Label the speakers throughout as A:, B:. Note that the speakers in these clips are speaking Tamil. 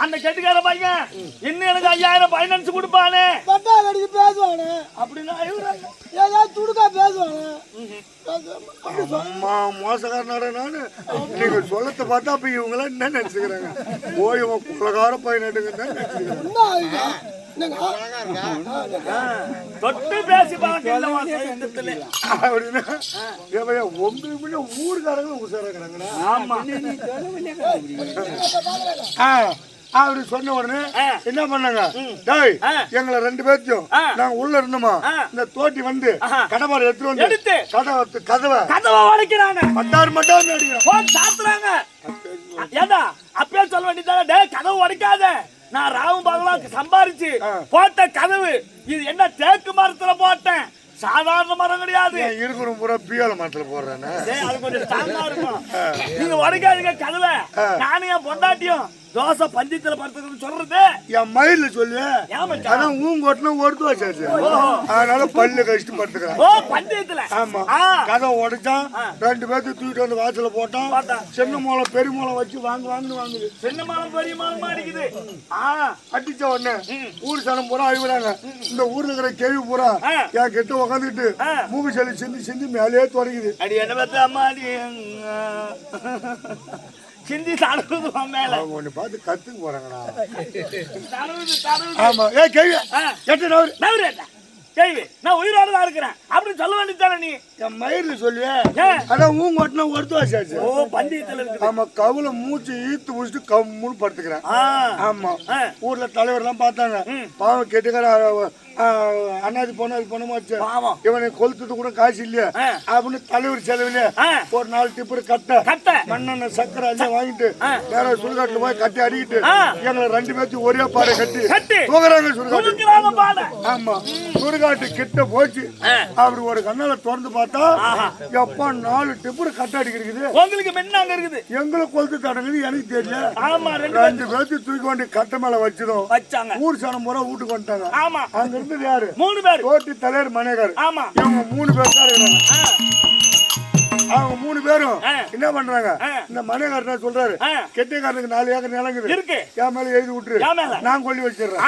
A: அந்த கெட்டிக்கார பையன் இன்னும் எனக்கு 5000 பைனான்ஸ் கொடுப்பானே.
B: பட்டா கடிக்கு பேசுவானே.
A: அப்படின்னா
B: ஏதாவது துடுக்கா பேசுவானே.
C: அம்மா மோசக்காரனாட நானு. நீங்க சொல்லத்தை பார்த்தா அப்ப இவங்களாம் என்ன நினைச்சுக்கிறாங்க? ஓய் குலகார பையன்
A: தொட்டு பேசி அப்படின்னா
C: உங்களுக்கு ஊருக்காரங்க உசாராங்கிறாங்கடா.
A: ஆமா
C: அப்படி சொன்ன உடனே என்ன பண்ணாங்க? டேய் எங்களை 2 பேர்த்தையும் நாங்க உள்ள இருந்தோமா, இந்த தோட்டி வந்து கடப்பாடு எடுத்துட்டு வந்து கதவை உடைக்கிறாங்க. மட்டார் அடிக்கிறாங்க,
A: சாத்துறாங்க. ஏண்டா அப்பயே சொல்ல வேண்டியதானே, டேய் கதவு உடைக்காத, நான் ராவும் பகவான் சம்பாரிச்சு போட்ட கதவு இது என்ன தேக்கு மரத்துல போட்டேன், சாதாரண மரம் கிடையாது.
C: இருக்கிற பூரா பியால மரத்துல போடுறானே,
A: அது கொஞ்சம் ஸ்ட்ராங்கா இருக்கும். நீங்க உடைக்காதீங்க கதவை. நானும் என் பொண்டாட்டியும் தோசை பஞ்சத்துல படுத்துறது சொல்றது
C: என் மயில சொல்லு. அதான் ஊங்கோட்டினா ஒருத்து வச்சாச்சு, அதனால பல்லு கழிச்சுட்டு படுத்துக்கிறேன்.
A: ஓ பஞ்சத்துல. ஆமா
C: கதை உடைச்சான், 2 பேர்த்து தூக்கிட்டு வந்து வாசல போட்டான். சின்ன மூலம் பெரிய மூலம் வச்சு வாங்குது.
A: சின்ன மூலம் பெரிய மூலம் அடிக்குது.
C: அடிச்ச உடனே ஊர் சனம் பூரா அழிவுறாங்க. இந்த ஊர்ல இருக்கிற கேள்வி பூரா என் கிட்ட உக்காந்துட்டு மூக்கு செல்லி சிந்தி மேலேயே தொடங்குது.
A: அடி என்ன பார்த்து அம்மா அடி சிந்தி தடவுது மேல.
C: ஒண்ணு பார்த்து கத்துக்கு போறாங்கடா.
A: தடவுது.
C: ஆமா ஏ கேள்வி எட்டு நவரு
A: கேள்வி நான் உயிரோட தான் இருக்கிறேன் அப்படின்னு சொல்ல வேண்டியதானே நீ.
C: என் மயிர்ல சொல்லுவே. அதான் ஊங்கோட்டினா ஒருத்து வச்சாச்சு.
A: ஓ பஞ்சத்துல இருக்கு.
C: ஆமா கவுல மூச்சு ஈத்து முடிச்சுட்டு கம்முன்னு படுத்துக்கிறேன். ஆமா ஊர்ல தலைவர் எல்லாம் பார்த்தாங்க. பாவம் கெட்டுக்கிற அண்ணாதி போனமாச்சு, இவனை கொளுத்துட்டு கூட காசு இல்லையா அப்படின்னு தலைவர் செலவுல ஒரு 4 டிப்பர் கட்ட மண்ணெண்ண சக்கரை எல்லாம் வாங்கிட்டு வேற சுடுகாட்டுல போய் கட்டி அடிக்கிட்டு எங்களை 2 பேர்த்தையும் ஒரே பாறை கட்டி தூக்குறாங்க சுடுகாட்டு. ஆமா சுடுகாட்டு கிட்ட போச்சு. அப்படி ஒரு கண்ணால திறந்து பார்த்தா எப்பா 4 டிப்பர் கட்ட அடிக்கிறது.
A: உங்களுக்கு மென்னாங்க இருக்குது,
C: எங்களை கொளுத்து தடங்குது எனக்கு தெரியல. 2 பேர்த்தையும் தூக்கி கொண்டு கட்ட மேல வச்சிடும். ஊர் சனம் பூரா வீட்டுக்கு வந்துட்டாங்க. அங்க யாரு
A: 3 பேர்
C: தோட்டி தலைவர் மனைகார்.
A: ஆமா
C: இவங்க 3 பேர் தான் இருக்காங்க. அவங்க 3 பேரும் என்ன பண்றாங்க? இந்த மனைகாரர் என்ன சொல்றாரு, கெட்டிக்காரனுக்கு 4 ஏக்கர் நிலங்குது
A: இருக்கு,
C: என் மேல எழுதி விட்டுரு, நான் கொல்லி வச்சிடுறேன்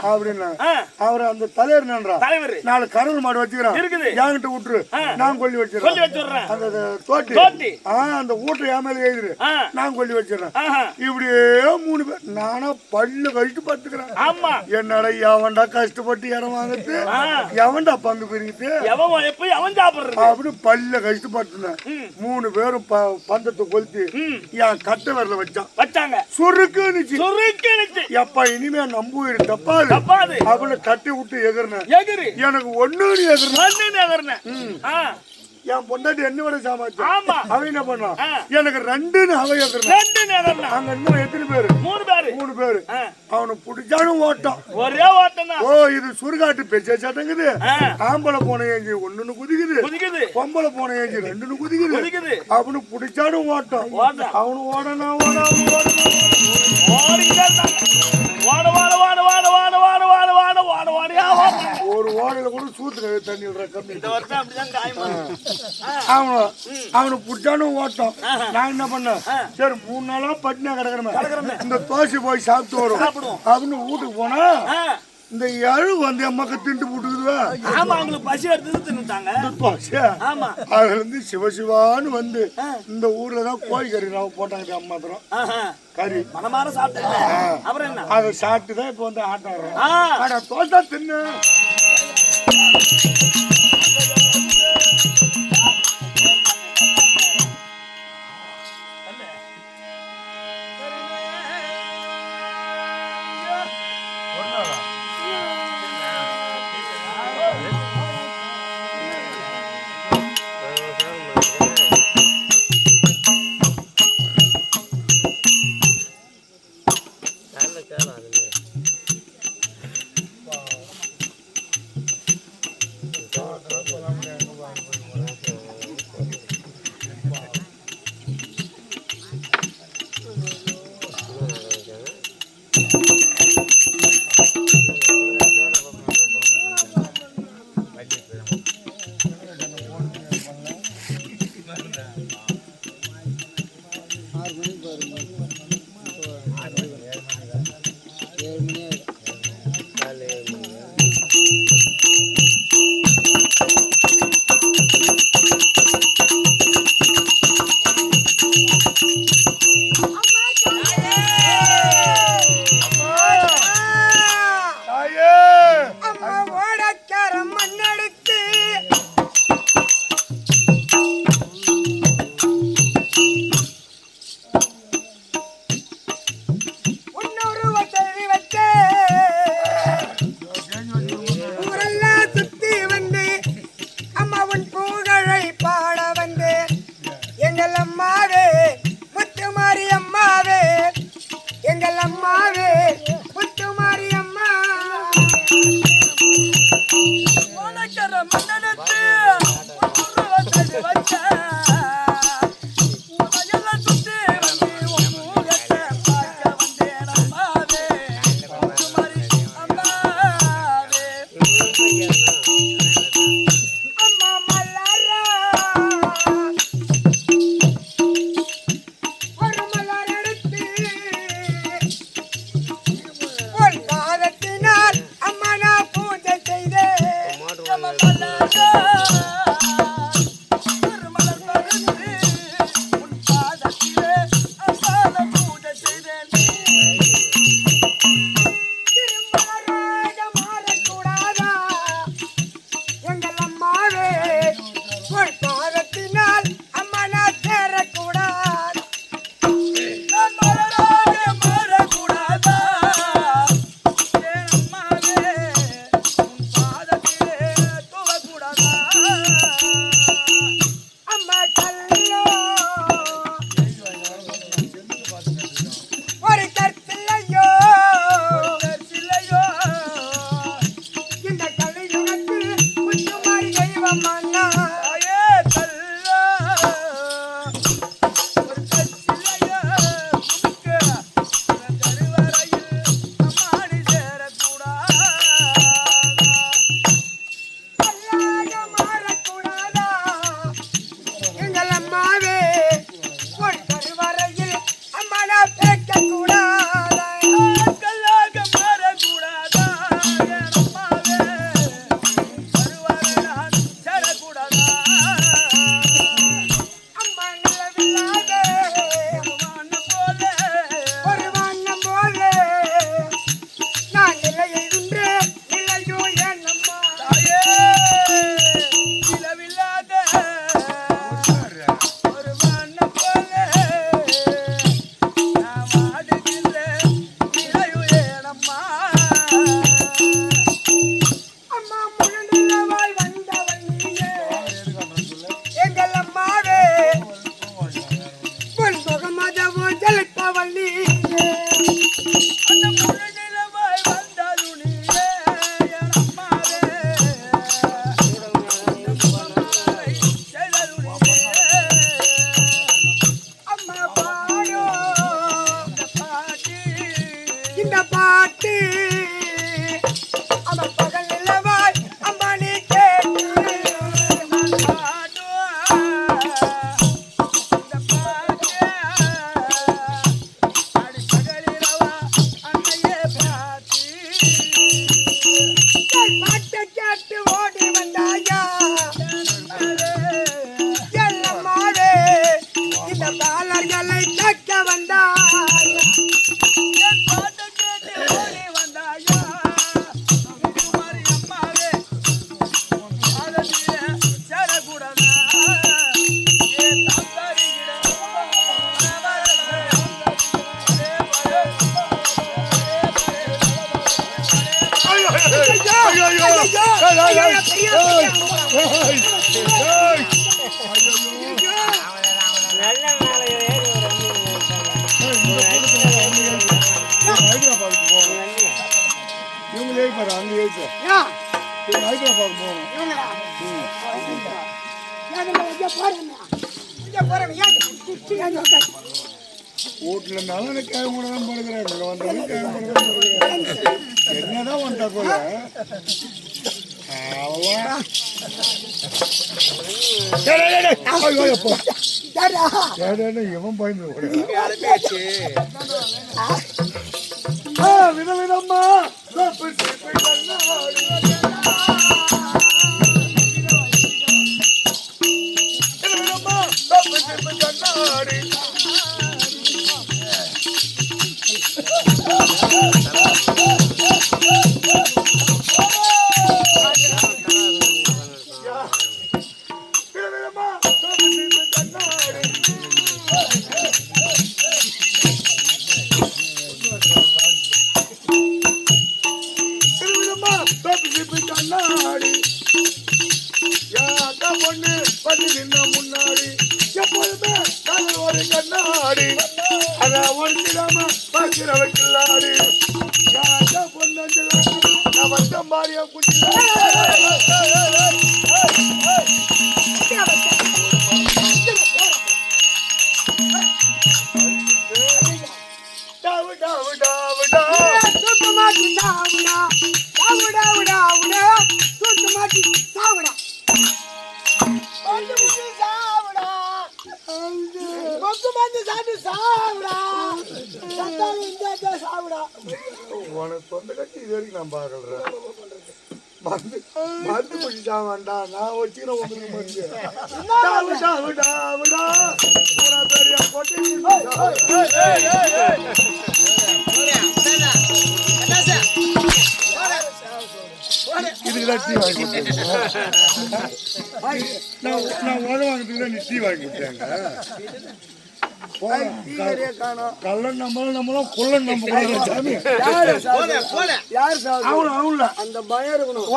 C: அப்படின்னா. அவர் அந்த தலைவர் நன்றா 4 கருள் மாடு வச்சுக்கிறான், என்கிட்ட விட்டுரு, நான் கொல்லி வச்சிடுறேன். அந்த தோட்டி அந்த வீட்டை என் மேல எழுதிரு, நான் கொல்லி வச்சிடுறேன். இப்படியே 3 பேர் நானா பல்லு கழிச்சு பத்துக்கிறேன். என்னடா எவன்டா கஷ்டப்பட்டு இடம் வாங்குறது, எவன்டா பங்கு பிரிக்குது அப்படின்னு பல்ல கழிச்சு பத்துனேன். 3 பேரும் பந்தத்தை கொளுத்தி என் கட்ட வரல வச்சாங்க. சுருக்குனுச்சு. எப்பா இனிமே நம்புயிரு தப்பாது அப்படின்னு கட்டி விட்டு எகிறேன். எனக்கு ஒண்ணு எகிறேன். என் பொண்டாட்டி என்ன விட சாமாச்சு. அவன் என்ன பண்ணான், எனக்கு 2 அவன் எகிறேன். அங்க இன்னும் எத்தனை பேரு? 3 பேரு. அவனை பிடிச்சாலும் ஓட்டம்,
A: ஒரே ஓட்டம்.
C: ஓ இது சுடுகாட்டு பெச்ச சட்டங்குது. ஆம்பளை போன ஏஞ்சி 1 குதிக்குது, பொம்பளை போன ஏஞ்சி 2 குதிக்குது. அவனு பிடிச்சாலும் ஓட்டம். அவனு ஓடணும் ஒரு ஓடையில கூட சூத்து தண்ணி அவனு பிடிச்சாலும் ஓட்டம். நான் என்ன பண்ணேன், சரி 3 நாளா பட்டினா கிடக்குறேன், இந்த தோசை போய் சாப்பிட்டு வரும் அப்படின்னு வீட்டுக்கு போனா இந்த எழு வந்து அம்மாக்கு திண்டு போட்டுக்குதுவா.
A: பசி எடுத்து தின்னுட்டாங்க.
C: அதுல இருந்து சிவசிவான்னு வந்து இந்த ஊர்ல தான் கோழி கறி போட்டாங்க அம்மா தரம் கறி
A: மனமார சாப்பிட்டேன்.
C: அதை சாப்பிட்டுதான் இப்ப வந்து ஆட்டம் தோசை தின்னு. வீட்டுல இருந்தாலும் கிளம்பிதான் படுக்கிறாங்க வந்தாலும் கிளம்பிதான் படுக்கிறாங்க என்னதான் வந்தா போல இவன் பயந்து விதவிதமா கண்ணாடி கண்ணாடி யாக்கா பொண்ணு பண்ணி நின்ன முன்னாடி எப்பொழுதுமே நாங்கள் ஒரு கண்ணாடி அத ஒருத்திடாம பார்க்கிறவன் கில்லாடி யாக்கா பொண்ணு நான் வட்டம் பாரியா குட்டி டாவு டாவு டாவு டாவு சுத்தமாட்டி டாவுடா டாவு டாவு டாவுடா சுத்தமாட்டி சாவுடா சாவுடா சுத்தமாட்டி சாப்பிட்டு சாவுடா சத்தாலும் இந்த சாவுடா உனக்கு சொந்த கட்சி இது வரைக்கும் நான் பார்க்கறேன் மருந்து குடிச்சா வேண்டாம் நான் வச்சுக்கிறேன் உங்களுக்கு மருந்து டாவு டாவு டாவுடா பூரா பெரிய போட்டு இதுக்குதான் டீ வாங்கி கொடுத்தேன் நான் உழவு வாங்கிட்டு நீ டீ வாங்கி கொடுத்தாங்க கள்ளன் நம்மளும் குள்ளன் நம்ம சாமி
B: யார் சார்
C: அவங்கள
B: அந்த பயம் இருக்கணும்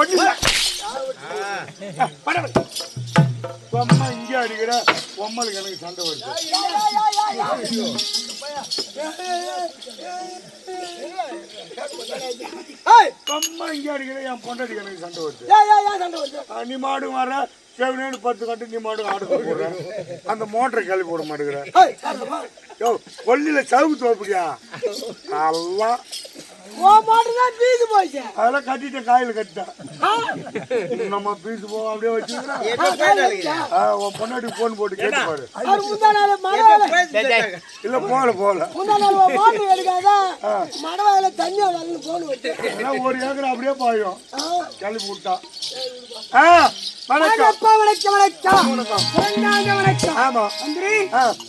C: பொம்மை இங்கே அடிக்கிற பொம்மலுக்கு எனக்கு சண்டை வருது பொம்மை இங்கே அடிக்கிற என் பொண்டாட்டிக்கு எனக்கு சண்டை வருது நீ மாடு வர செவனேன்னு 10 கட்டு நீ மாடு ஆடு போடுற அந்த மோட்டரை கிளப்பி போட மாட்டேங்கிற யோ கொல்லில சவுக்கு தோப்பிடியா எல்லாம் அதெல்லாம் கட்டிட்டேன் காயில கட்டிட்டேன் நம்ம பீஸ் போவோம் அப்படியே வச்சுக்கிறேன் உன் பொண்ணாட்டி போன் போட்டு கேட்டு பாரு இல்ல போல ஒரு ஏக்கர் அப்படியே பாயும் கிளப்பி விட்டா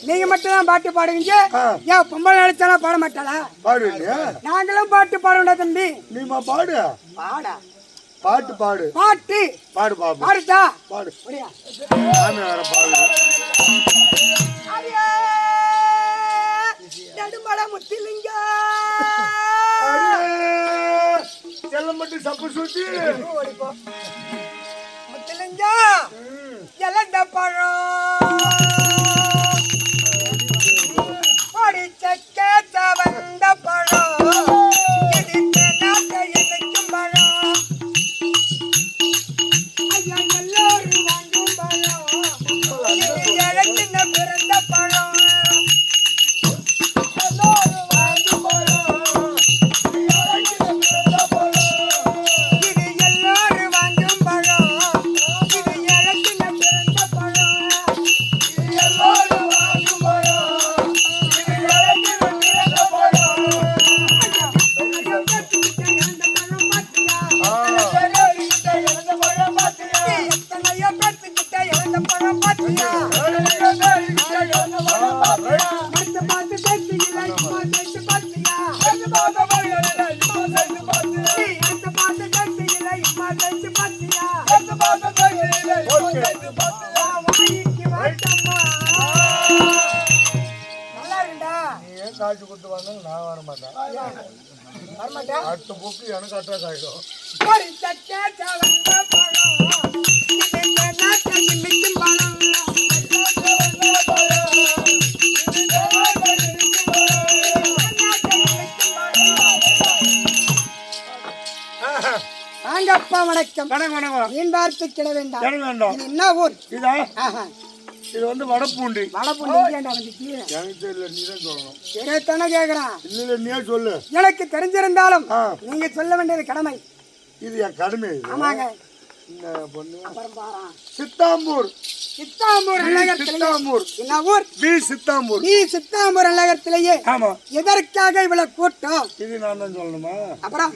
B: நீங்க மட்டும் தான் பாட்டு பாடுவீங்க ஏன் பொம்பளை நினைச்சாலும் பாட மாட்டாளா
C: பாடுவீங்க
B: நாங்களும் பாட்டு பாடுவோம்டா தம்பி
C: நீமா பாடு
B: பாடா
C: பாட்டு பாடு
B: பாட்டு
C: பாடு பாடு
B: பாடுதா
C: பாடு
B: அப்படியா
C: வேற பாடு
B: நடுமலை முத்திலிங்க
C: செல்லம் மட்டும் சப்பு சுத்தி
B: முத்திலிங்க இழந்த பழம் படிச்ச கேட்ட வந்த பழம் இடித்த நாட்டை இணைக்கும் பழம் ஐயா எல்லோரும் வாங்கும் பழம் இது இழக்கின பிறந்த பழம் எல்லோரும் வாங்கும் பழம் இழக்கின பிறந்த பழம் இது எல்லோரும் வாங்கும் பழம் இது இழக்கின பிறந்த பழம் இது எல்லோரும் வாங்கும் பழம் இது இழக்கின பிறந்த பழம் எத்தனையோ பேத்துக்கிட்ட இழந்த பழம் பாத்தியா பார்த்து பார்த்து சேர்த்து இல்லை இம்மா சேர்த்து பாத்தியா பார்த்து பார்த்து சேர்த்து இல்லை இம்மா சேர்த்து பாத்தியா வாங்கிக்கு வாட்டம்மா நல்லா இருந்தா
C: நீ ஏன் காய்ச்சி கொடுத்து வந்தாலும் நான் வர மாட்டேன்
B: வரமாட்டேன்
C: அடுத்த புக்கு எனக்கு அட்டாக் ஆகிடும்
B: ஒரு சட்டை வந்த பழம் இதுக்கு நாட்டை இன்றைக்கும் பழம் வாங்கப்பா வணக்கம்
C: வணக்கம்
B: மீன் பார்த்து கிட வேண்டாம்
C: எனக்கு வேண்டாம்
B: இது என்ன ஊர்
C: இதா
B: ஆஹா
C: இது வந்து வடப்பூண்டி
B: வடபுண்டி ஏண்டா வந்து கீழே
C: எனக்கு தெரியல நீ தான் சொல்லணும்
B: சரித்தானே கேட்குறான்
C: இல்ல நீயே சொல்லு
B: எனக்கு தெரிஞ்சிருந்தாலும்
C: ஆ.
B: நீங்க சொல்ல வேண்டியது கடமை
C: இது என் கடமை இது
B: ஆமாங்க
C: இந்த பொண்ணு
B: அப்புறம் பாரான்
C: சித்தாம்பூர்
B: சித்தாம்பூர் நகரத்திலேயே
C: சித்தாம்பூர்
B: என்ன ஊர்
C: பி சித்தாம்பூர்
B: நீ சித்தாம்பூர் நகரத்திலேயே
C: ஆமா
B: எதற்காக இவ்வளவு கூட்டம்
C: இது நான் தான் சொல்லணுமா
B: அப்புறம்